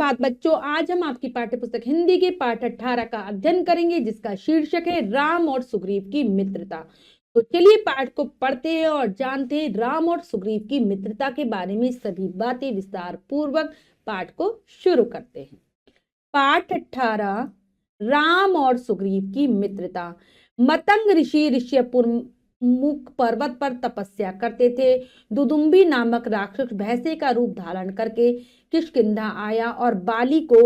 सुप्रभात बच्चों, आज हम आपकी पाठ्यपुस्तक हिंदी के पाठ 18 का अध्ययन करेंगे, जिसका शीर्षक है राम और सुग्रीव की मित्रता। तो चलिए पाठ को पढ़ते हैं और जानते हैं राम और सुग्रीव की मित्रता के बारे में सभी बातें विस्तार पूर्वक। पाठ को शुरू करते हैं। पाठ 18 राम और सुग्रीव की मित्रता। मतंग ऋषि ऋष्यपुर मुख पर्वत पर तपस्या करते थे। दुदुम्बी नामक राक्षस भैंसे का रूप धारण करके किष्किंधा आया और बाली को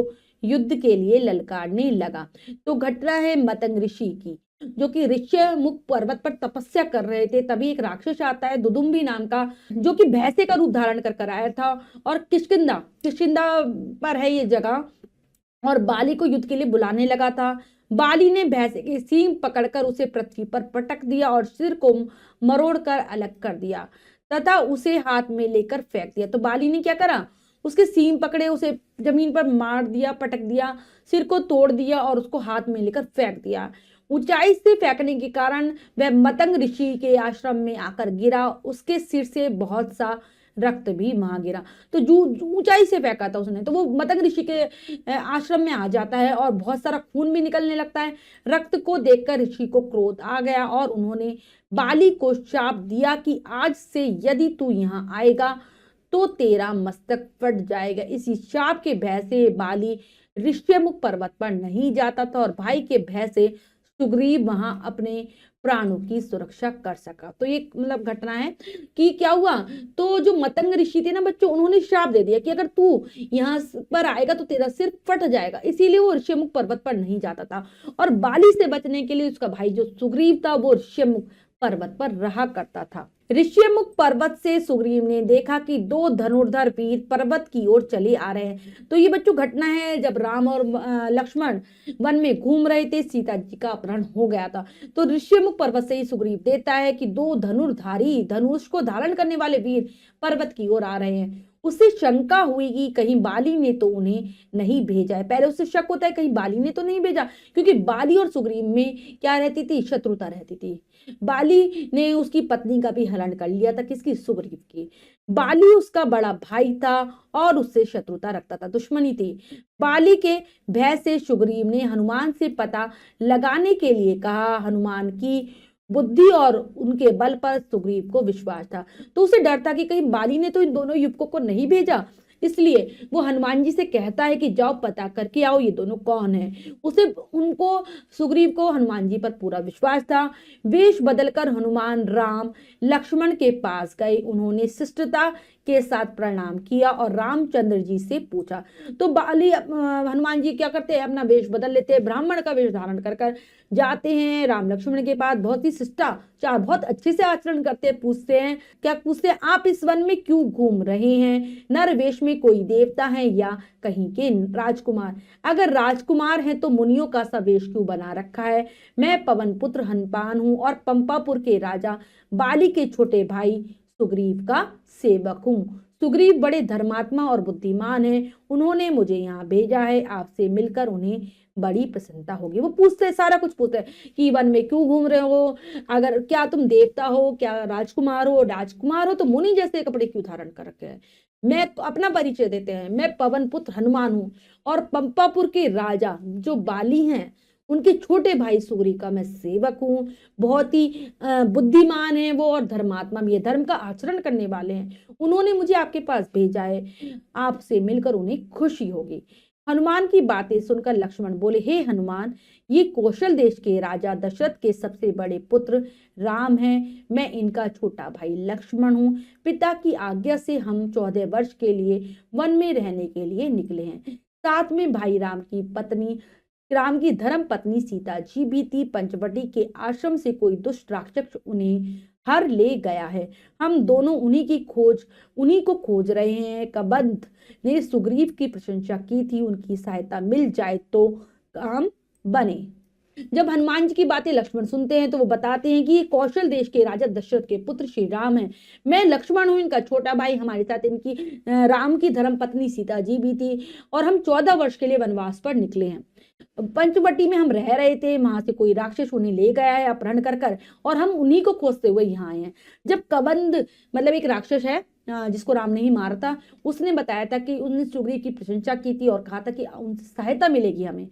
युद्ध के लिए ललकारने लगा। तो घटना है मतंग ऋषि की, जो कि ऋष्यमुख पर्वत पर तपस्या कर रहे थे। तभी एक राक्षस आता है दुदुम्बी नाम का, जो कि भैंसे का रूप धारण कर आया था और किष्किंधा पर है ये जगह, और बाली को युद्ध के लिए बुलाने लगा था। बाली ने भैंसे के सींग पकड़कर उसे पृथ्वी पर पटक दिया और सिर को मरोड़कर अलग कर दिया तथा उसे हाथ में लेकर फेंक दिया। तो बाली ने क्या करा, उसके सींग पकड़े, उसे जमीन पर मार दिया, पटक दिया, सिर को तोड़ दिया और उसको हाथ में लेकर फेंक दिया। ऊंचाई से फेंकने के कारण वह मतंग ऋषि के आश्रम में आकर गिरा। उसके सिर से बहुत सा रक्त भी वहां गिरा। तो जो ऊंचाई से फेंका था उसने, तो वो मतंग ऋषि के आश्रम में आ जाता है और बहुत सारा खून भी निकलने लगता है। रक्त को देखकर ऋषि को क्रोध आ गया और उन्होंने बाली को शाप दिया कि आज से यदि तू यहाँ आएगा तो तेरा मस्तक फट जाएगा। इसी शाप के भय से बाली ऋष्यमुख पर्वत पर नहीं जाता था और भाई के भय से सुग्रीव वहां अपने प्राणों की सुरक्षा कर सका। तो ये मतलब घटना है कि क्या हुआ, तो जो मतंग ऋषि थे ना बच्चों, उन्होंने श्राप दे दिया कि अगर तू यहाँ पर आएगा तो तेरा सिर फट जाएगा। इसीलिए वो ऋष्यमुख पर्वत पर नहीं जाता था और बाली से बचने के लिए उसका भाई जो सुग्रीव था वो ऋष्यमुख पर्वत पर रहा करता था। ऋष्यमुख पर्वत से सुग्रीव ने देखा कि दो धनुर्धर वीर पर्वत की ओर चले आ रहे हैं। तो ये बच्चों घटना है जब राम और लक्ष्मण वन में घूम रहे थे, सीता जी का अपहरण हो गया था। तो ऋष्यमुख पर्वत से ही सुग्रीव देता है कि दो धनुर्धारी, धनुष को धारण करने वाले वीर पर्वत की ओर आ रहे हैं। उसे शंका हुई कि कहीं बाली ने तो उन्हें नहीं भेजा है। पहले उसे शक होता है कहीं बाली ने तो नहीं भेजा, क्योंकि बाली और सुग्रीव में क्या रहती थी, शत्रुता रहती थी। बाली ने उसकी पत्नी का भी हरण कर लिया था, किसकी, सुग्रीव की। बाली उसका बड़ा भाई था और उससे शत्रुता रखता था, दुश्मनी थी। बाली के भय से सुग्रीव ने हनुमान से पता लगाने के लिए कहा। हनुमान की बुद्धि और उनके बल पर सुग्रीव को विश्वास था, तो उसे डर था कि कहीं बाली ने तो इन दोनों युवकों को नहीं भेजा। इसलिए वो हनुमान जी से कहता है कि जाओ पता करके आओ ये दोनों कौन है। सुग्रीव को हनुमान जी पर पूरा विश्वास था। वेश बदलकर हनुमान राम लक्ष्मण के पास गए। उन्होंने शिष्टता के साथ प्रणाम किया और रामचंद्र जी से पूछा। तो हनुमान जी क्या करते हैं, अपना वेश बदल लेते हैं, ब्राह्मण का वेश धारण कर जाते हैं राम लक्ष्मण के पास। बहुत ही शिष्टाचार, बहुत अच्छे से आचरण करते हैं। पूछते हैं, आप इस वन में क्यों घूम रहे हैं? नर वेश में कोई देवता है या कहीं के राजकुमार? अगर राजकुमार हैं तो मुनियों का सा वेश क्यों बना रखा है? मैं पवन पुत्र हनपान हूं और पंपापुर के राजा बाली के छोटे भाई सुग्रीव का सेवक हूं। सुग्रीव बड़े धर्मात्मा और बुद्धिमान हैं। उन्होंने मुझे यहाँ भेजा है। आपसे मिलकर उन्हें बड़ी प्रसन्नता होगी। वो पूछते हैं, सारा कुछ पूछते हैं कि वन में क्यों घूम रहे हो, अगर क्या तुम देवता हो, क्या राजकुमार हो तो मुनि जैसे कपड़े क्यों धारण कर रखे हैं? मैं अपना परिचय देते हैं, मैं पवन पुत्र हनुमान हूं और पंपापुर के राजा जो बाली हैं उनके छोटे भाई सुग्रीव का मैं सेवक हूँ। बहुत ही बुद्धिमान है वो और धर्मात्मा भी है, धर्म का आचरण करने वाले हैं। उन्होंने मुझे आपके पास भेजा है, आपसे मिलकर उन्हें खुशी होगी। हनुमान की बातें सुनकर लक्ष्मण बोले, हे हनुमान, ये कौशल देश के राजा दशरथ के सबसे बड़े पुत्र राम हैं। मैं इनका छोटा भाई लक्ष्मण हूँ। पिता की आज्ञा से हम 14 वर्ष के लिए वन में रहने के लिए निकले हैं। साथ में भाई राम की धर्म पत्नी सीता जी भी थी। पंचवटी के आश्रम से कोई दुष्ट राक्षस उन्हें हर ले गया है। हम दोनों उन्हीं को खोज रहे हैं। कबंध ने सुग्रीव की प्रशंसा की थी, उनकी सहायता मिल जाए तो काम बने। जब हनुमान जी की बातें लक्ष्मण सुनते हैं तो वो बताते हैं कि ये कौशल देश के राजा दशरथ के पुत्र श्री राम हैं। मैं लक्ष्मण हूँ, इनका छोटा भाई। हमारे साथ इनकी राम की धर्म पत्नी सीता जी भी थी और हम 14 वर्ष के लिए वनवास पर निकले हैं। पंचवटी में हम रह रहे थे, वहां से कोई राक्षस उन्हें ले गया है अपहरण कर और हम उन्हीं को खोजते हुए यहाँ आए हैं। जब कबंध मतलब एक राक्षस है, जिसको राम ने ही मारा था, उसने बताया था कि उसने सुग्रीव की प्रशंसा की थी और कहा था कि उनसे सहायता मिलेगी हमें।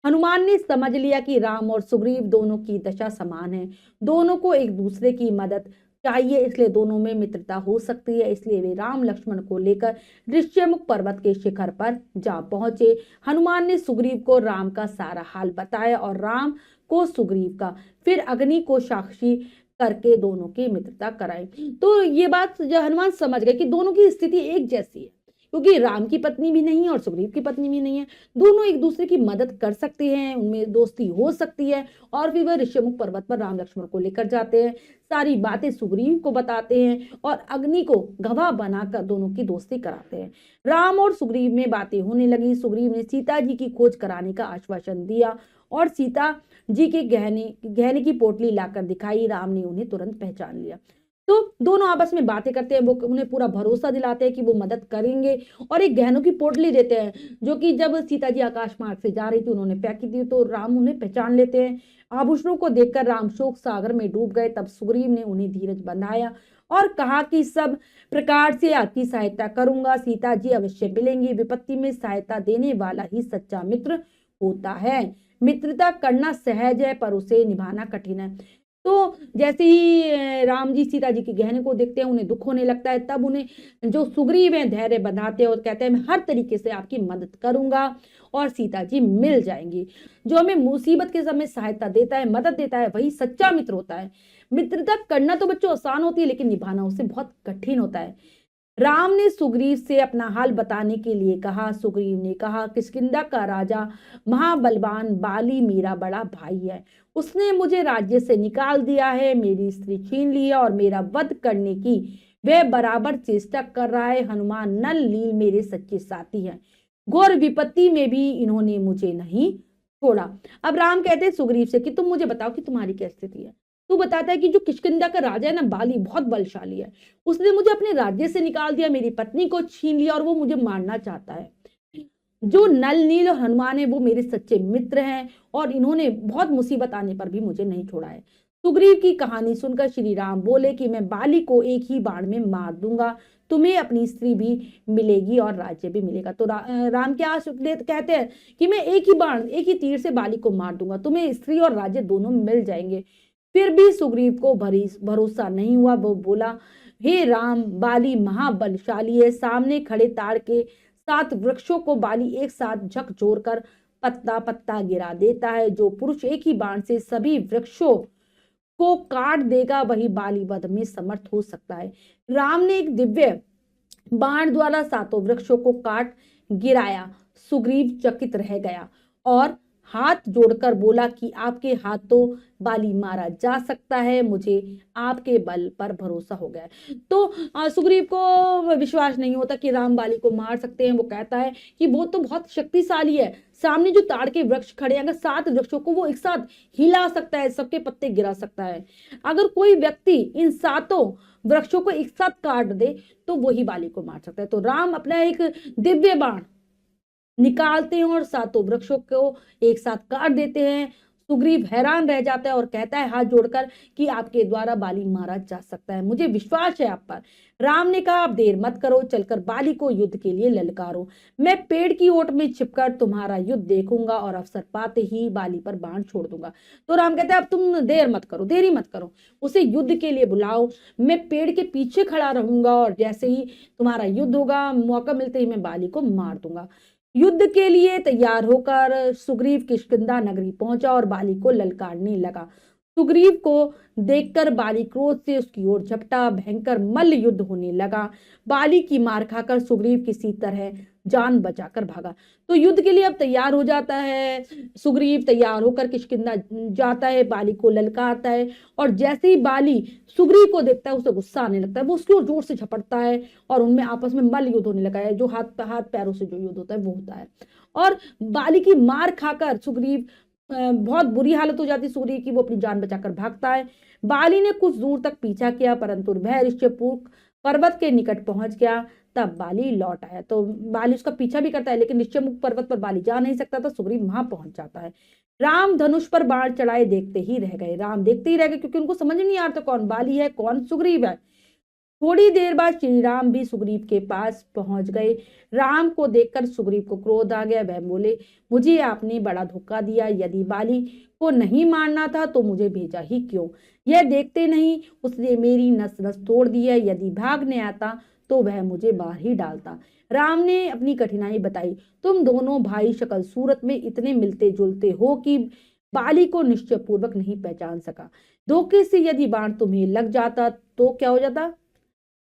हनुमान ने समझ लिया कि राम और सुग्रीव दोनों की दशा समान है, दोनों को एक दूसरे की मदद चाहिए, इसलिए दोनों में मित्रता हो सकती है। इसलिए वे राम लक्ष्मण को लेकर ऋष्यमुख पर्वत के शिखर पर जा पहुंचे। हनुमान ने सुग्रीव को राम का सारा हाल बताया और राम को सुग्रीव का, फिर अग्नि को साक्षी करके दोनों की मित्रता कराई। तो ये बात जो हनुमान समझ गए कि दोनों की स्थिति एक जैसी है, क्योंकि राम की पत्नी भी नहीं है और सुग्रीव की पत्नी भी नहीं है, दोनों एक दूसरे की मदद कर सकते हैं, उनमें दोस्ती हो सकती है। और फिर वह ऋष्यमुख पर्वत पर राम लक्ष्मण को लेकर जाते हैं, सारी बातें सुग्रीव को बताते हैं और अग्नि को गवाह बनाकर दोनों की दोस्ती कराते हैं। राम और सुग्रीव में बातें होने लगी। सुग्रीव ने सीता जी की खोज कराने का आश्वासन दिया और सीता जी के गहने गहने की पोटली लाकर दिखाई। राम ने उन्हें तुरंत पहचान लिया। तो दोनों आपस में बातें करते हैं, वो उन्हें पूरा भरोसा दिलाते हैं कि वो मदद करेंगे और एक गहनों की पोटली देते हैं, जो कि जब सीता जी आकाश मार्ग से जा रही थी उन्होंने पैक की थी, तो राम उन्हें पहचान लेते हैं। आभूषणों को देखकर राम शोक सागर में डूब गए। तब सुग्रीव ने उन्हें धीरज बंधाया और कहा कि सब प्रकार से आपकी सहायता करूंगा, सीता जी अवश्य मिलेंगी। विपत्ति में सहायता देने वाला ही सच्चा मित्र होता है। मित्रता करना सहज है पर उसे निभाना कठिन है। तो जैसे ही राम जी सीता जी के गहने को देखते हैं, उन्हें दुख होने लगता है। तब उन्हें जो सुग्रीव हैं धैर्य बंधाते हैं और कहते हैं मैं हर तरीके से आपकी मदद करूंगा और सीता जी मिल जाएंगी। जो हमें मुसीबत के समय सहायता देता है, मदद देता है, वही सच्चा मित्र होता है। मित्रता करना तो बच्चों आसान होती है, लेकिन निभाना उससे बहुत कठिन होता है। राम ने सुग्रीव से अपना हाल बताने के लिए कहा। सुग्रीव ने कहा, किष्किंधा का राजा महाबलवान बाली मेरा बड़ा भाई है, उसने मुझे राज्य से निकाल दिया है, मेरी स्त्री छीन ली है और मेरा वध करने की वह बराबर चेष्टा कर रहा है। हनुमान नल नील मेरे सच्चे साथी हैं, घोर विपत्ति में भी इन्होंने मुझे नहीं छोड़ा। अब राम कहते हैं सुग्रीव से कि तुम मुझे बताओ कि तुम्हारी क्या स्थिति है। तू बताता है कि जो किष्किंधा का राजा है ना बाली, बहुत बलशाली है, उसने मुझे अपने राज्य से निकाल दिया, मेरी पत्नी को छीन लिया और वो मुझे मारना चाहता है। जो नल नील और हनुमान है वो मेरे सच्चे मित्र हैं और इन्होंने बहुत मुसीबत आने पर भी मुझे नहीं छोड़ा है। सुग्रीव की कहानी सुनकर श्री राम बोले कि मैं बाली को एक ही बाण में मार दूंगा, तुम्हें अपनी स्त्री भी मिलेगी और राज्य भी मिलेगा। तो राम क्या कहते हैं कि मैं एक ही बाण, एक ही तीर से बाली को मार दूंगा, तुम्हें स्त्री और राज्य दोनों मिल जाएंगे। फिर भी सुग्रीव को भरोसा नहीं हुआ। वो बोला, हे राम, बाली महाबलशाली है, सामने खड़े ताड़ के 7 वृक्षों को बाली एक साथ झकझोर कर पत्ता पत्ता गिरा देता है। जो पुरुष एक ही बाण से सभी वृक्षों को काट देगा वही बाली वध में समर्थ हो सकता है। राम ने एक दिव्य बाण द्वारा 7 वृक्षों को काट गिराया। सुग्रीव चकित रह गया और हाथ जोड़कर बोला कि आपके हाथों बाली मारा जा सकता है, मुझे आपके बल पर भरोसा हो गया। तो सुग्रीव को विश्वास नहीं होता कि राम बाली को मार सकते हैं। वो कहता है कि वो तो बहुत शक्तिशाली है, सामने जो ताड़ के वृक्ष खड़े हैं, अगर 7 वृक्षों को वो एक साथ हिला सकता है, सबके पत्ते गिरा सकता है। अगर कोई व्यक्ति इन 7 वृक्षों को एक साथ काट दे तो वही बाली को मार सकता है। तो राम अपना एक दिव्य बाण निकालते हैं और 7 वृक्षों को एक साथ काट देते हैं। सुग्रीव हैरान रह जाता है और कहता है हाथ जोड़कर कि आपके द्वारा बाली मारा जा सकता है, मुझे विश्वास है आप पर। राम ने कहा, आप देर मत करो, चलकर बाली को युद्ध के लिए ललकारो। मैं पेड़ की ओट में छिपकर तुम्हारा युद्ध देखूंगा और अवसर पाते ही बाली पर बाण छोड़ दूंगा। तो राम कहता है अब तुम देर मत करो, देरी मत करो, उसे युद्ध के लिए बुलाओ, मैं पेड़ के पीछे खड़ा रहूंगा और जैसे ही तुम्हारा युद्ध होगा, मौका मिलते ही मैं बाली को मार दूंगा। युद्ध के लिए तैयार होकर सुग्रीव किष्किंधा नगरी पहुंचा और बाली को ललकारने लगा। सुग्रीव को देखकर बाली क्रोध से उसकी ओर झपटा, भयंकर मल्ल युद्ध होने लगा। बाली की मार खाकर सुग्रीव किसी तरह जान बचाकर भागा। तो युद्ध के लिए अब तैयार हो जाता है सुग्रीव, तैयार होकर किष्किंधा जाता है, बाली को ललकारता है और जैसे ही बाली सुग्रीव को देखता है उसे गुस्सा आने लगता है, वो उसकी ओर जोर से झपटता है और उनमें आपस में मल्ल युद्ध होने लगा है। जो हाथ पैरों से जो युद्ध होता है वो होता है और बाली की मार खाकर सुग्रीव बहुत बुरी हालत हो जाती है सुग्रीव की, वो अपनी जान बचाकर भागता है। बाली ने कुछ दूर तक पीछा किया परंतु वह ऋष्यमुख पर्वत के निकट पहुंच गया, तब बाली लौट आया। तो बाली उसका पीछा भी करता है लेकिन ऋष्यमुख पर्वत पर बाली जा नहीं सकता था, सुग्रीव वहां पहुंच जाता है। राम धनुष पर बाण चढ़ाए देखते ही रह गए, राम देखते ही रह गए क्योंकि उनको समझ नहीं आता कौन बाली है कौन सुग्रीव है। थोड़ी देर बाद श्री राम भी सुग्रीव के पास पहुंच गए। राम को देखकर सुग्रीव को क्रोध आ गया। वह बोले, मुझे आपने बड़ा धोखा दिया। यदि बाली को नहीं मारना था तो मुझे भेजा ही क्यों? यह देखते नहीं उसने मेरी नस नस तोड़ दी है। यदि भागने आता तो वह मुझे बाहर ही डालता। राम ने अपनी कठिनाई बताई। तुम दोनों भाई शक्ल सूरत में इतने मिलते जुलते हो कि बाली को निश्चय पूर्वक नहीं पहचान सका। धोखे से यदि बाण तुम्हें लग जाता तो क्या हो जाता?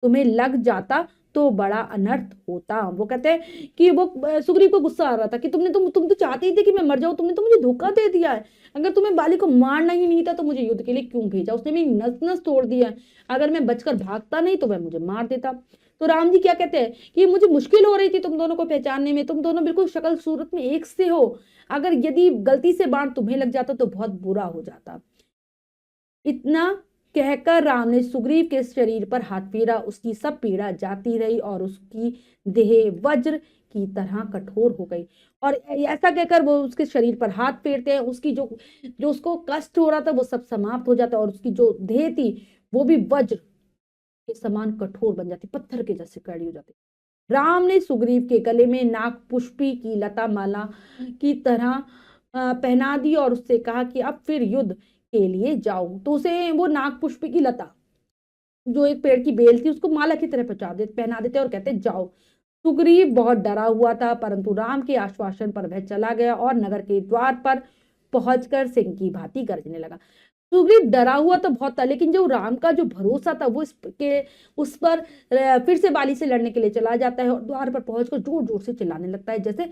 तुम्हें लग जाता तो बड़ा अनर्थ होता। वो कहते हैं कि वो सुग्रीव को गुस्सा आ रहा था कि तुम तो चाहते ही थे कि मैं मर जाऊं, तुमने तो मुझे धोखा दे दिया है। अगर तुम्हें बाली को मारना ही नहीं था तो मुझे युद्ध के लिए क्यों भेजा? उसने मेरी नस नस तोड़ दिया है। अगर मैं बचकर भागता नहीं तो वह मुझे मार देता। तो राम जी क्या कहते हैं कि मुझे मुश्किल हो रही थी तुम दोनों को पहचानने में। तुम दोनों बिल्कुल शक्ल सूरत में एक से हो। अगर यदि गलती से बाण तुम्हें लग जाता तो बहुत बुरा हो जाता। इतना कहकर राम ने सुग्रीव के शरीर पर हाथ फेरा। उसकी सब पीड़ा जाती रही और उसकी देह वज्र की तरह कठोर हो गई। और ऐसा कहकर वो उसके शरीर पर हाथ फेरते हैं। उसकी जो जो उसको कष्ट हो रहा था वो सब समाप्त हो जाता है और उसकी जो देह थी वो भी वज्र के समान कठोर बन जाती, पत्थर के जैसे कड़ी हो जाती। राम ने सुग्रीव के गले में नाग पुष्पी की लता माला की तरह पहना दी और उससे कहा कि अब फिर युद्ध के लिए जाओ। तो उसे वो नाग पुष्पी की लता जो एक पेड़ की बेल थी उसको माला की तरह पहना देते और कहते जाओ। सुग्रीव बहुत डरा हुआ था परंतु राम के आश्वासन पर वह चला गया और नगर के द्वार पर पहुंचकर सिंह की भांति गरजने लगा। सुग्रीव डरा हुआ तो बहुत था लेकिन जो राम का जो भरोसा था वो उस पर फिर से बाली से लड़ने के लिए चला जाता है और द्वार पर पहुंचकर जोर जोर से चिल्लाने लगता है जैसे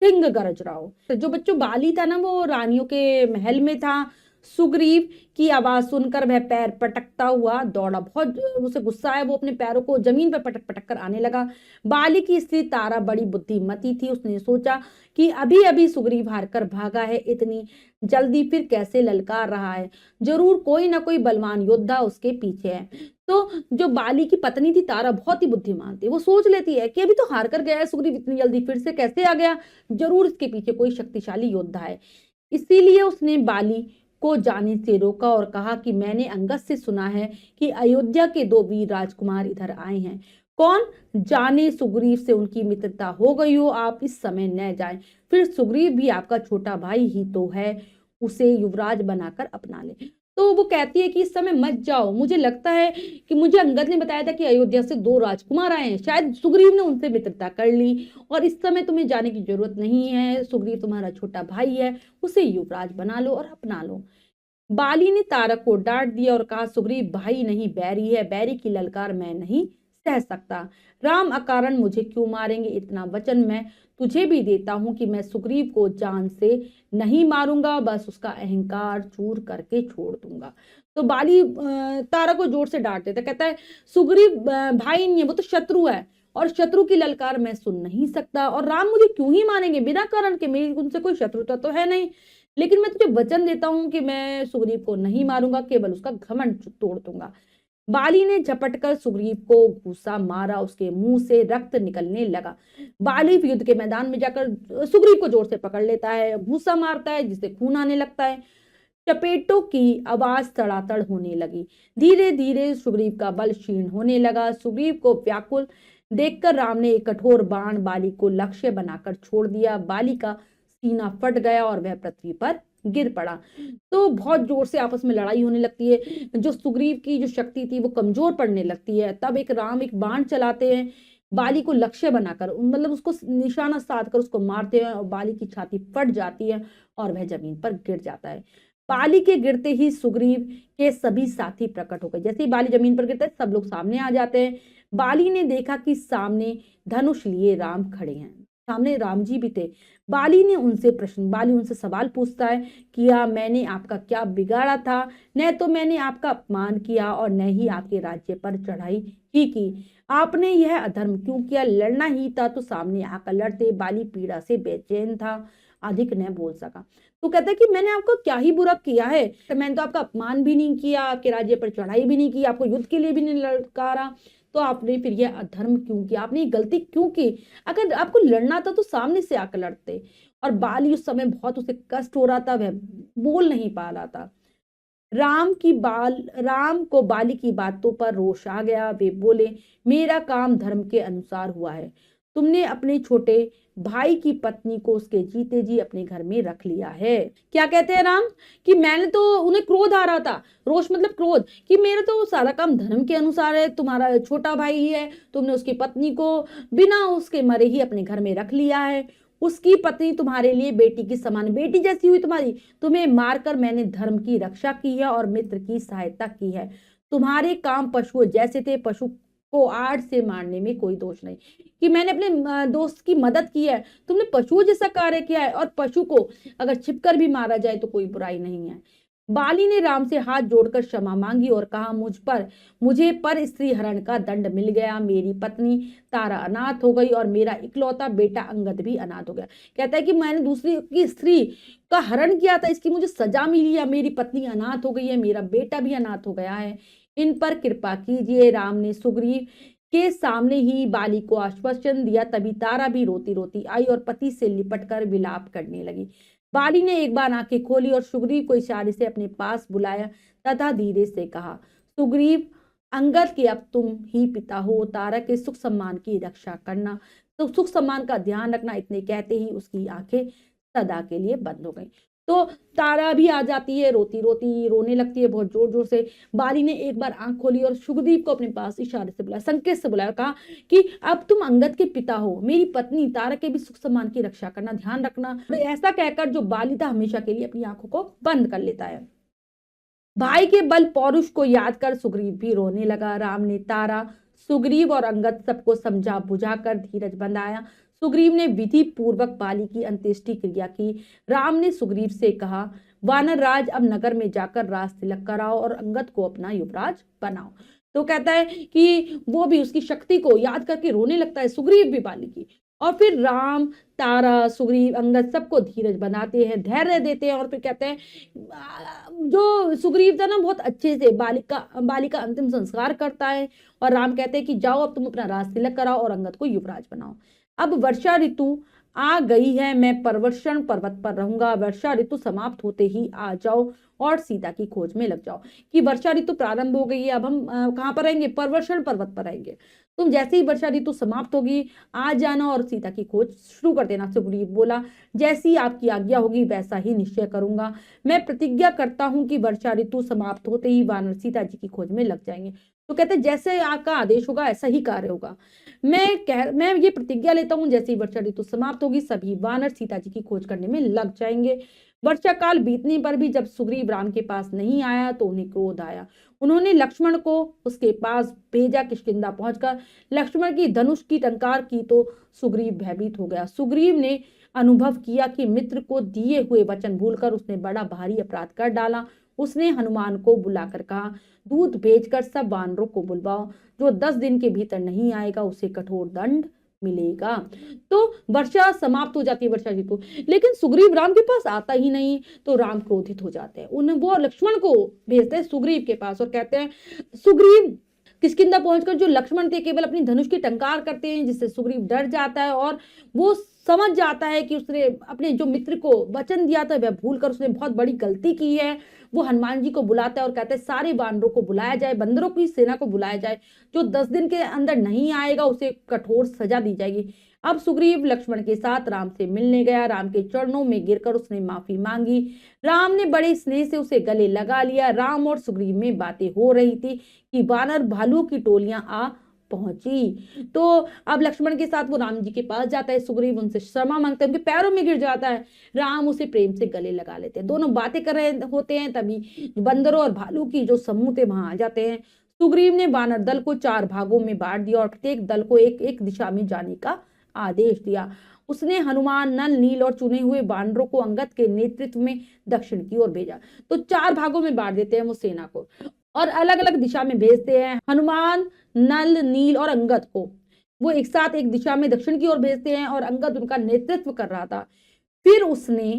सिंह गरज रहा हो। तो जो बच्चों बाली था ना वो रानियों के महल में था। सुग्रीव की आवाज सुनकर वह पैर पटकता हुआ दौड़ा। बहुत उसे गुस्सा आया। वो अपने पैरों को जमीन पर पटक पटक कर आने लगा। बाली की स्त्री तारा बड़ी बुद्धिमती थी। उसने सोचा कि अभी अभी सुग्रीव हार कर भागा है, इतनी जल्दी फिर कैसे ललकार रहा है? जरूर कोई ना कोई बलवान योद्धा उसके पीछे है। तो जो बाली की पत्नी थी तारा बहुत ही बुद्धिमान थी। वो सोच लेती है कि अभी तो हार कर गया है सुग्रीव, इतनी जल्दी फिर से कैसे आ गया? जरूर इसके पीछे कोई शक्तिशाली योद्धा है। इसीलिए उसने बाली को जाने से रोका और कहा कि मैंने अंगद से सुना है कि अयोध्या के दो वीर राजकुमार इधर आए हैं। कौन जाने सुग्रीव से उनकी मित्रता हो गई हो, आप इस समय न जाएं। फिर सुग्रीव भी आपका छोटा भाई ही तो है, उसे युवराज बनाकर अपना ले। तो वो कहती है कि इस समय मत जाओ। मुझे लगता है कि मुझे अंगद ने बताया था कि अयोध्या से दो राजकुमार आए हैं, शायद सुग्रीव ने उनसे मित्रता कर ली और इस समय तुम्हें जाने की जरूरत नहीं है। सुग्रीव तुम्हारा छोटा भाई है, उसे युवराज बना लो और अपना लो। बाली ने तारक को डांट दिया और कहा, सुग्रीव भाई नहीं बैरी है, बैरी की ललकार मैं नहीं सह सकता। राम अकारण मुझे क्यों मारेंगे? इतना वचन मैं तुझे भी देता हूं कि मैं सुग्रीव को जान से नहीं मारूंगा, बस उसका अहंकार चूर करके छोड़ दूंगा। तो बाली तारा को जोर से डांट देता, कहता है सुग्रीव भाई नहीं है, वो तो शत्रु है और शत्रु की ललकार मैं सुन नहीं सकता। और राम मुझे क्यों ही मारेंगे बिना कारण के? मेरी उनसे कोई शत्रुता तो है नहीं। लेकिन मैं तुझे वचन देता हूं कि मैं सुग्रीव को नहीं मारूंगा, केवल उसका घमंड तोड़ दूंगा। बाली ने झपटकर सुग्रीव को घूसा मारा। उसके मुंह से रक्त निकलने लगा। बाली युद्ध के मैदान में जाकर सुग्रीव को जोर से पकड़ लेता है, घूसा मारता है जिससे खून आने लगता है। चपेटों की आवाज तड़ातड़ होने लगी। धीरे धीरे सुग्रीव का बल क्षीण होने लगा। सुग्रीव को व्याकुल देखकर राम ने एक कठोर बाण बाली को लक्ष्य बनाकर छोड़ दिया। बाली का सीना फट गया और वह पृथ्वी पर गिर पड़ा। तो बहुत जोर से आपस में लड़ाई होने लगती है। जो सुग्रीव की जो शक्ति थी वो कमजोर पड़ने लगती है। तब राम एक बाण चलाते हैं, बाली को लक्ष्य बनाकर, मतलब उसको निशाना साध कर उसको मारते हैं और बाली की छाती फट जाती है और वह जमीन पर गिर जाता है। बाली के गिरते ही सुग्रीव के सभी साथी प्रकट हो गए। जैसे ही बाली जमीन पर गिरता है सब लोग सामने आ जाते हैं। बाली ने देखा कि सामने धनुष लिए राम खड़े हैं, सामने राम जी भी थे। बाली उनसे सवाल पूछता है, किया मैंने आपका क्या बिगाड़ा था? न तो मैंने आपका अपमान किया और न ही आपके राज्य पर चढ़ाई ही की। आपने यह अधर्म क्यों किया? लड़ना ही था तो सामने आकर लड़ते। बाली पीड़ा से बेचैन था, अधिक न बोल सका। तो कहता है कि मैंने आपको क्या ही बुरा किया है? तो मैंने तो आपका अपमान भी नहीं किया, आपके राज्य पर चढ़ाई भी नहीं की, आपको युद्ध के लिए भी नहीं ललकारा, तो आपने फिर यह अधर्म क्यों किया? आपने ये गलती क्यों की? अगर आपको लड़ना था तो सामने से आकर लड़ते। और बाली उस समय बहुत उसे कष्ट हो रहा था, वह बोल नहीं पा रहा था। राम को बाली की बातों पर रोष आ गया। वे बोले, मेरा काम धर्म के अनुसार हुआ है। तुमने अपने छोटे भाई की पत्नी को उसके जीते जी अपने घर में रख लिया है। क्या कहते हैं राम कि मैंने तो, उन्हें क्रोध आ रहा था, रोष मतलब क्रोध, कि मेरा तो सारा काम धर्म के अनुसार है, तुम्हारा छोटा भाई ही है, तुमने उसकी पत्नी को बिना उसके मरे ही अपने घर में रख लिया है। उसकी पत्नी तुम्हारे लिए बेटी की समान, बेटी जैसी हुई तुम्हारी। तुम्हें मारकर मैंने धर्म की रक्षा की है और मित्र की सहायता की है। तुम्हारे काम पशुओं जैसे थे, पशु को आड़ से मारने में कोई दोष नहीं, कि मैंने अपने दोस्त की मदद की है। तुमने पशुओं जैसा कार्य किया है, और पशु को अगर छिपकर भी मारा जाए तो कोई बुराई नहीं है। बाली ने राम से हाथ जोड़कर क्षमा मांगी और कहा, मुझे पर स्त्री हरण का दंड मिल गया। मेरी पत्नी तारा अनाथ हो गई और मेरा इकलौता बेटा अंगद भी अनाथ हो गया। कहता है कि मैंने दूसरी की स्त्री का हरण किया था, इसकी मुझे सजा मिली है। मेरी पत्नी अनाथ हो गई है, मेरा बेटा भी अनाथ हो गया है। इन पर कृपा कीजिए। राम ने सुग्रीव के सामने ही बाली को आश्वासन दिया। तभी तारा भी रोती रोती आई और पति से लिपटकर विलाप करने लगी। बाली ने एक बार आंखें खोली और सुग्रीव को इशारे से अपने पास बुलाया तथा धीरे से कहा, सुग्रीव, अंगद के अब तुम ही पिता हो, तारा के सुख सम्मान की रक्षा करना, तो सुख सम्मान का ध्यान रखना। इतने कहते ही उसकी आंखें सदा के लिए बंद हो गई। तो तारा भी आ जाती है, रोती रोती रोने लगती है बहुत जोर जोर से। बाली ने एक बार आंख खोली और सुग्रीव को अपने पास इशारे से बुलाया, संकेत से बुलाया, कहा कि अब तुम अंगद के पिता हो, मेरी पत्नी तारा के भी सुख सम्मान की रक्षा करना, ध्यान रखना। ऐसा कहकर जो बाली था हमेशा के लिए अपनी आंखों को बंद कर लेता है। भाई के बल पौरुष को याद कर सुग्रीव भी रोने लगा। राम ने तारा, सुग्रीव और अंगद सबको समझा बुझाकर धीरज बंधाया। सुग्रीव ने विधि पूर्वक बाली की अंत्येष्टि क्रिया की। राम ने सुग्रीव से कहा, वानर राज, अब नगर में जाकर राज तिलक कराओ और अंगद को अपना युवराज बनाओ। तो कहता है कि वो भी उसकी शक्ति को याद करके रोने लगता है, सुग्रीव भी बाली की। और फिर राम, तारा, सुग्रीव, अंगद सबको धीरज बनाते हैं, धैर्य देते हैं। और फिर कहते हैं, जो सुग्रीव था ना, बहुत अच्छे से बाली का अंतिम संस्कार करता है। और राम कहते हैं कि जाओ, अब तुम अपना राज तिलक कराओ और अंगद को युवराज बनाओ। अब वर्षा ऋतु आ गई है, मैं परवर्षण पर्वत पर रहूंगा। वर्षा ऋतु समाप्त होते ही आ जाओ और सीता की खोज में लग जाओ। कि वर्षा ऋतु प्रारंभ हो गई है, अब हम कहाँ पर रहेंगे? परवर्षण पर्वत पर रहेंगे। तुम जैसे ही वर्षा ऋतु समाप्त होगी आ जाना और सीता की खोज शुरू कर देना। सुग्रीव बोला, जैसी आपकी आज्ञा होगी वैसा ही निश्चय करूंगा। मैं प्रतिज्ञा करता हूं कि वर्षा ऋतु समाप्त होते ही वानर सीता जी की खोज में लग जाएंगे। तो कहते जैसे आपका आदेश होगा ऐसा ही कार्य होगा। मैं ये प्रतिज्ञा लेता हूं, जैसे ही वर्षा ऋतु समाप्त होगी सभी वानर सीता जी की खोज करने में लग जाएंगे। वर्षा काल बीतने पर भी जब सुग्रीव राम के पास नहीं आया तो उन्हें क्रोध आया। उन्होंने लक्ष्मण को उसके पास भेजा। किष्किंधा पहुंचकर लक्ष्मण की धनुष की टंकार की तो सुग्रीव भयभीत हो गया। सुग्रीव ने अनुभव किया कि मित्र को दिए हुए वचन भूलकर उसने बड़ा भारी अपराध कर डाला। उसने हनुमान को बुलाकर कहा, दूत भेजकर सब वानरों को बुलवाओ, जो 10 दिन के भीतर नहीं आएगा उसे कठोर दंड मिलेगा। तो वर्षा समाप्त हो जाती है, वर्षा ऋतु, लेकिन सुग्रीव राम के पास आता ही नहीं। तो राम क्रोधित हो जाते हैं। वो लक्ष्मण को भेजते हैं सुग्रीव के पास और कहते हैं, सुग्रीव किष्किंधा पहुंचकर जो लक्ष्मण थे केवल अपनी धनुष की टंकार करते हैं, जिससे सुग्रीव डर जाता है और वो समझ जाता है कि उसने अपने जो मित्र को वचन दिया था वह भूलकर उसने बहुत बड़ी गलती की है। वो हनुमान जी को बुलाता है और कहता है सारे वानरों को बुलाया जाए, बंदरों की सेना को बुलाया जाए, जो 10 दिन के अंदर नहीं आएगा उसे कठोर सजा दी जाएगी। अब सुग्रीव लक्ष्मण के साथ राम से मिलने गया। राम के चरणों में गिरकर उसने माफी मांगी। राम ने बड़े स्नेह से उसे गले लगा लिया। राम और सुग्रीव में बातें हो रही थी कि वानर भालुओं की टोलियां आ पहुंची। तो अब लक्ष्मण के साथ वो राम जी के पास जाता है। सुग्रीव उनसे क्षमा मांगता है, उनके पैरों में गिर जाता है। राम उसे प्रेम से गले लगा लेते हैं। दोनों बातें कर रहे होते हैं, तभी बंदरों और भालू की जो समूह थे वहां आ जाते हैं। सुग्रीव ने वानर दल को 4 भागों में बांट दिया और प्रत्येक दल को एक एक दिशा में जाने का आदेश दिया। उसने हनुमान, नल, नील और चुने हुए वानरों को अंगद के नेतृत्व में दक्षिण की ओर भेजा। तो 4 भागों में बांट देते हैं वो सेना को और अलग अलग दिशा में भेजते हैं। हनुमान, नल, नील और अंगद को वो एक साथ एक दिशा में दक्षिण की ओर भेजते हैं और अंगद उनका नेतृत्व कर रहा था। फिर उसने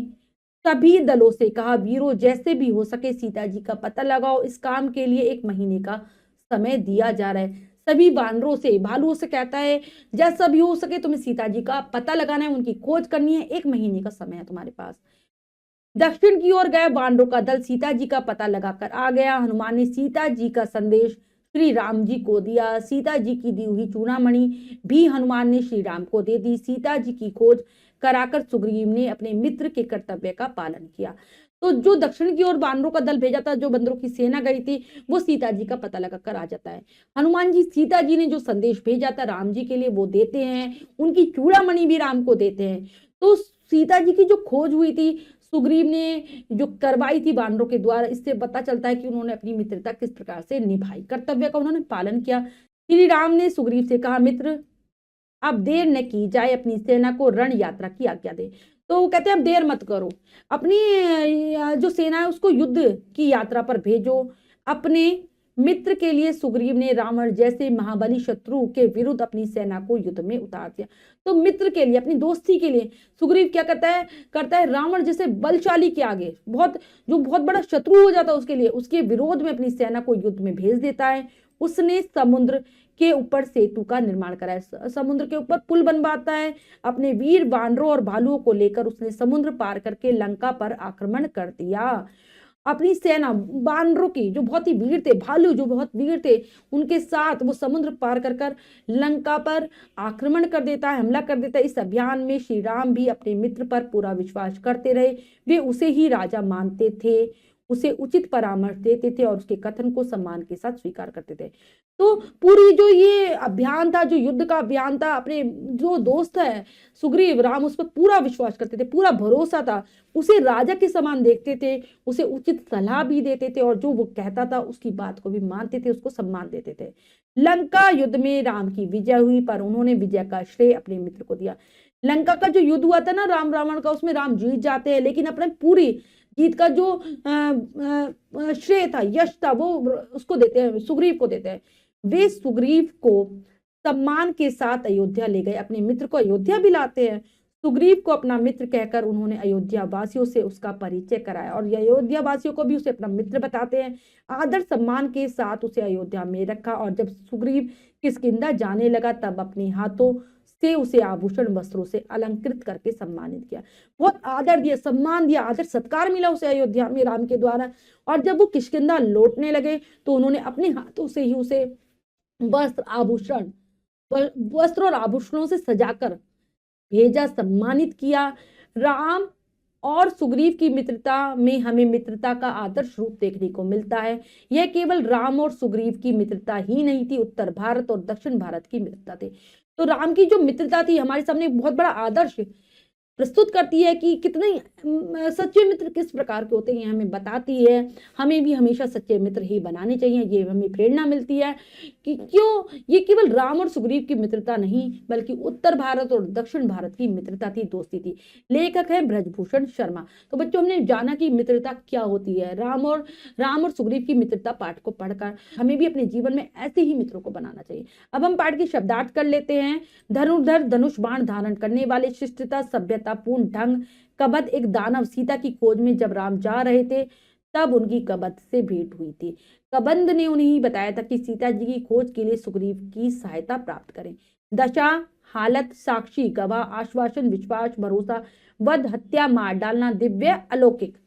सभी दलों से कहा, वीरों, जैसे भी हो सके सीता जी का पता लगाओ। इस काम के लिए 1 महीने का समय दिया जा रहा है। सभी वानरों से, भालुओं से कहता है, जैसा भी हो सके तुम्हें सीता जी का पता लगाना है, उनकी खोज करनी है। 1 महीने का समय है तुम्हारे पास। दक्षिण की ओर गए वानरों का दल सीता जी का पता लगाकर आ गया। हनुमान ने सीता जी का संदेश श्री राम जी को दिया। सीता जी की दी हुई चूड़ामणि भी हनुमान ने श्री राम को दे दी। सीता जी की खोज कराकर सुग्रीव ने अपने मित्र के कर्तव्य का पालन किया। तो जो दक्षिण की ओर बानरों का दल भेजा था, जो बंदरों की सेना गई थी, वो सीता जी का पता लगाकर आ जाता है। हनुमान जी सीता जी ने जो संदेश भेजा था राम जी के लिए वो देते हैं, उनकी चूड़ामणि भी राम को देते हैं। तो सीता जी की जो खोज हुई थी सुग्रीव ने जो करवाई थी बानरों के द्वारा, इससे पता चलता है कि उन्होंने अपनी मित्रता किस प्रकार से निभाई, कर्तव्य का उन्होंने पालन किया। श्री राम ने सुग्रीव से कहा, मित्र अब देर न की जाए, अपनी सेना को रण यात्रा की आज्ञा दे। तो वो कहते हैं अब देर मत करो, अपनी जो सेना है उसको युद्ध की यात्रा पर भेजो। अपने मित्र के लिए सुग्रीव ने रावण जैसे महाबली शत्रु के विरुद्ध अपनी सेना को युद्ध में उतार दिया। तो मित्र के लिए, अपनी दोस्ती के लिए सुग्रीव क्या करता है रावण जैसे बलशाली के आगे, जो बहुत बड़ा शत्रु हो जाता है उसके लिए, उसके विरोध में अपनी सेना को युद्ध में भेज देता है। उसने समुद्र के ऊपर सेतु का निर्माण कराया, समुद्र के ऊपर पुल बनवाता है। अपने वीर वानरों और भालुओं को लेकर उसने समुद्र पार करके लंका पर आक्रमण कर दिया। अपनी सेना वानरों की जो बहुत ही वीर थे, भालू जो बहुत वीर थे, उनके साथ वो समुद्र पार कर लंका पर आक्रमण कर देता है, हमला कर देता है। इस अभियान में श्री राम भी अपने मित्र पर पूरा विश्वास करते रहे। वे उसे ही राजा मानते थे, उसे उचित परामर्श देते थे और उसके कथन को सम्मान के साथ स्वीकार करते थे। तो पूरी जो ये अभियान था, जो युद्ध का अभियान था, अपने जो दोस्त है सुग्रीव, राम उस पर पूरा विश्वास करते थे, पूरा भरोसा था, उसे राजा के समान देखते थे, उसे उचित सलाह भी देते थे और जो वो कहता था उसकी बात को भी मानते थे, उसको सम्मान देते थे। लंका युद्ध में राम की विजय हुई, पर उन्होंने विजय का श्रेय अपने मित्र को दिया। लंका का जो युद्ध हुआ था ना राम रावण का, उसमें राम जीत जाते हैं, लेकिन अपने पूरी जीत का जो श्रेय था, यश था, वो उसको देते हैं, सुग्रीव को देते हैं। वे सुग्रीव को सम्मान के साथ अयोध्या ले गए, अपने मित्र को अयोध्या भी लाते हैं। सुग्रीव को अपना मित्र कहकर उन्होंने अयोध्या वासियों से उसका परिचय कराया और अयोध्या वासियों को भी उसे अपना मित्र बताते हैं। आदर सम्मान के साथ उसे अयोध्या में रखा और जब सुग्रीव किष्किंधा जाने लगा तब अपने हाथों से उसे आभूषण वस्त्रों से अलंकृत करके सम्मानित किया। बहुत आदर दिया, सम्मान दिया, आदर सत्कार मिला उसे अयोध्या में राम के द्वारा। और जब वो किष्किंधा लौटने लगे तो उन्होंने अपने हाथों से ही उसे वस्त्र और आभूषणों से सजाकर भेजा, सम्मानित किया। राम और सुग्रीव की मित्रता में हमें मित्रता का आदर्श रूप देखने को मिलता है। यह केवल राम और सुग्रीव की मित्रता ही नहीं थी, उत्तर भारत और दक्षिण भारत की मित्रता थी। तो राम की जो मित्रता थी हमारे सामने बहुत बड़ा आदर्श प्रस्तुत करती है कि कितने सच्चे मित्र किस प्रकार के होते हैं, हमें बताती है। हमें भी हमेशा सच्चे मित्र ही बनाने चाहिए, ये हमें प्रेरणा मिलती है कि क्यों ये केवल राम और सुग्रीव की मित्रता नहीं बल्कि उत्तर भारत और दक्षिण भारत की मित्रता थी, दोस्ती थी। लेखक है ब्रजभूषण शर्मा। तो बच्चों हमने जाना कि मित्रता क्या होती है। राम और सुग्रीव की मित्रता पाठ को पढ़कर हमें भी अपने जीवन में ऐसे ही मित्रों को बनाना चाहिए। अब हम पाठ के शब्दार्थ कर लेते हैं। धनुर्धर, धनुष बाण धारण करने वाले, शिष्टता, सभ्यता पूर्ण ढंग। कबध, एक दानव। सीता की खोज में जब राम जा रहे थे तब उनकी कबध से भेंट हुई थी। कबंध ने उन्हें बताया था कि सीता जी की खोज के लिए सुग्रीव की सहायता प्राप्त करें। दशा, हालत, साक्षी, गवाह, आश्वासन, विश्वास, भरोसा, वध, हत्या, मार डालना। दिव्य, अलौकिक।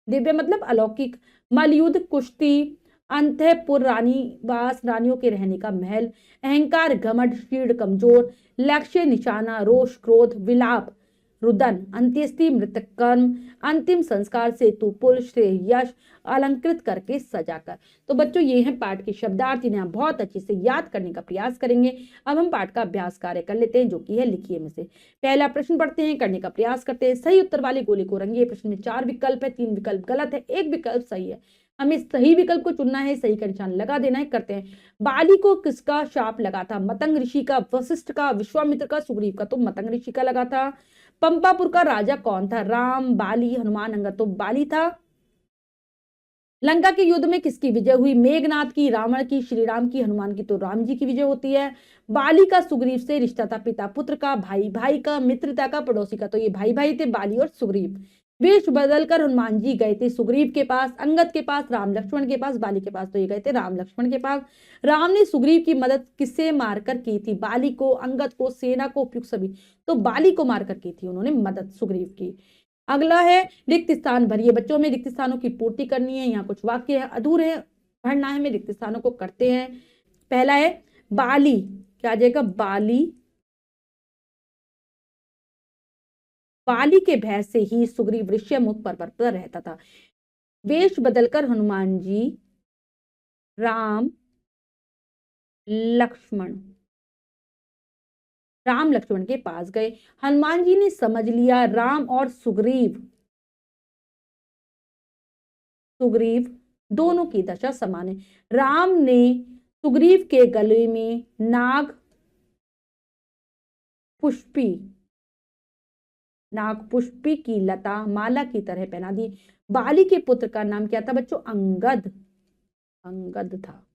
दिव्य मतलब अलौकिक। मलयुद्ध, कुश्ती। अंतःपुर, रानीवास, रानियों के रहने का महल। अहंकार, घमंड, शीर्ण, कमजोर। लक्ष्य, निशाना, रोष, क्रोध, विलाप, रुदन। अंत्येष्टि, मृतक कर्म। अंतिम संस्कार, सेतु, पुल, श्रेय, यश, अलंकृत करके सजाकर। तो बच्चों ये हैं पाठ के शब्दार्थ, इन्हें आप बहुत अच्छे से याद करने का प्रयास करेंगे। अब हम पाठ का अभ्यास कार्य कर लेते हैं जो कि है लिखिए में से। पहला प्रश्न पढ़ते हैं, करने का प्रयास करते हैं। सही उत्तर वाले गोले को रंगिए। प्रश्न में 4 विकल्प है, 3 विकल्प गलत है, 1 विकल्प सही है। हमें सही विकल्प को चुनना है, सही का निशान लगा देना है। करते हैं। बाली को किसका शाप लगा था? मतंग ऋषि का, वशिष्ठ का, विश्वामित्र का, सुग्रीव का। तो मतंग ऋषि का लगा था। पंपापुर का राजा कौन था? राम, बाली, हनुमान, अंगद। तो बाली था। लंका के युद्ध में किसकी विजय हुई? मेघनाथ की, रावण की, श्री राम की, हनुमान की। तो राम जी की विजय होती है। बाली का सुग्रीव से रिश्ता था, पिता पुत्र का, भाई भाई का, मित्रता का, पड़ोसी का। तो ये भाई भाई थे बाली और सुग्रीव। वेश बदलकर हनुमान जी गए थे सुग्रीव के पास, अंगद के पास, राम लक्ष्मण के पास, बाली के पास। तो ये गए थे राम लक्ष्मण के पास। राम ने सुग्रीव की मदद किससे मारकर की थी? बाली को, अंगद को, सेना को, उपयुक्त सभी। तो बाली को मारकर की थी उन्होंने मदद सुग्रीव की। अगला है रिक्त स्थान भरिए। बच्चों में रिक्त स्थानों की पूर्ति करनी है। यहाँ कुछ वाक्य है अधूरे हैं, भरना है, में रिक्त स्थानों को करते हैं। पहला है बाली, क्या आ जाएगा? बाली। बाली के भय से ही सुग्रीव ऋष्यमुख पर्वत पर रहता था। वेश बदलकर हनुमान जी राम लक्ष्मण के पास गए। हनुमान जी ने समझ लिया राम और सुग्रीव दोनों की दशा समान है। राम ने सुग्रीव के गले में नाग पुष्पी की लता माला की तरह पहना दी। बाली के पुत्र का नाम क्या था बच्चों? अंगद था।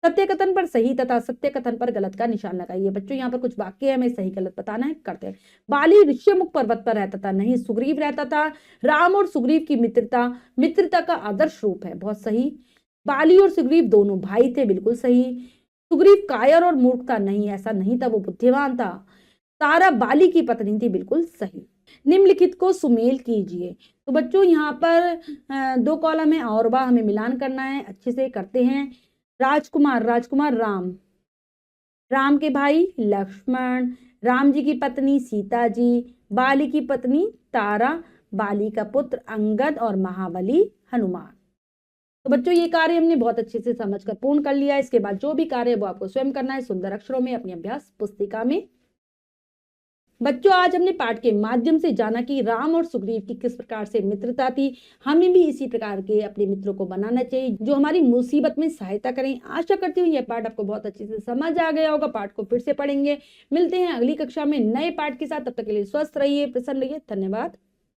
सत्य कथन पर सही तथा सत्य कथन पर गलत का निशान लगाइए। बच्चों यहाँ पर कुछ वाक्य है, हमें सही गलत बताना है, करते हैं। बाली ऋष्यमुख पर्वत पर रहता था, नहीं, सुग्रीव रहता था। राम और सुग्रीव की मित्रता का आदर्श रूप है, बहुत सही। बाली और सुग्रीव दोनों भाई थे, बिल्कुल सही। सुग्रीव कायर और मूर्ख था, नहीं, ऐसा नहीं था, वो बुद्धिमान था। तारा बाली की पत्नी थी, बिल्कुल सही। निम्नलिखित को सुमेल कीजिए। तो बच्चों यहाँ पर 2 कॉलम है और वह हमें मिलान करना है, अच्छे से करते हैं। राजकुमार राम के भाई लक्ष्मण, राम जी की पत्नी सीता जी, बाली की पत्नी तारा, बाली का पुत्र अंगद और महाबली हनुमान। तो बच्चों ये कार्य हमने बहुत अच्छे से समझकर पूर्ण कर लिया। इसके बाद जो भी कार्य है वो आपको स्वयं करना है सुंदर अक्षरों में अपनी अभ्यास पुस्तिका में। बच्चों आज हमने पाठ के माध्यम से जाना कि राम और सुग्रीव की किस प्रकार से मित्रता थी। हमें भी इसी प्रकार के अपने मित्रों को बनाना चाहिए जो हमारी मुसीबत में सहायता करें। आशा करती हूँ यह पाठ आपको बहुत अच्छे से समझ आ गया होगा। पाठ को फिर से पढ़ेंगे। मिलते हैं अगली कक्षा में नए पाठ के साथ। तब तक के लिए स्वस्थ रहिए, प्रसन्न रहिए। धन्यवाद।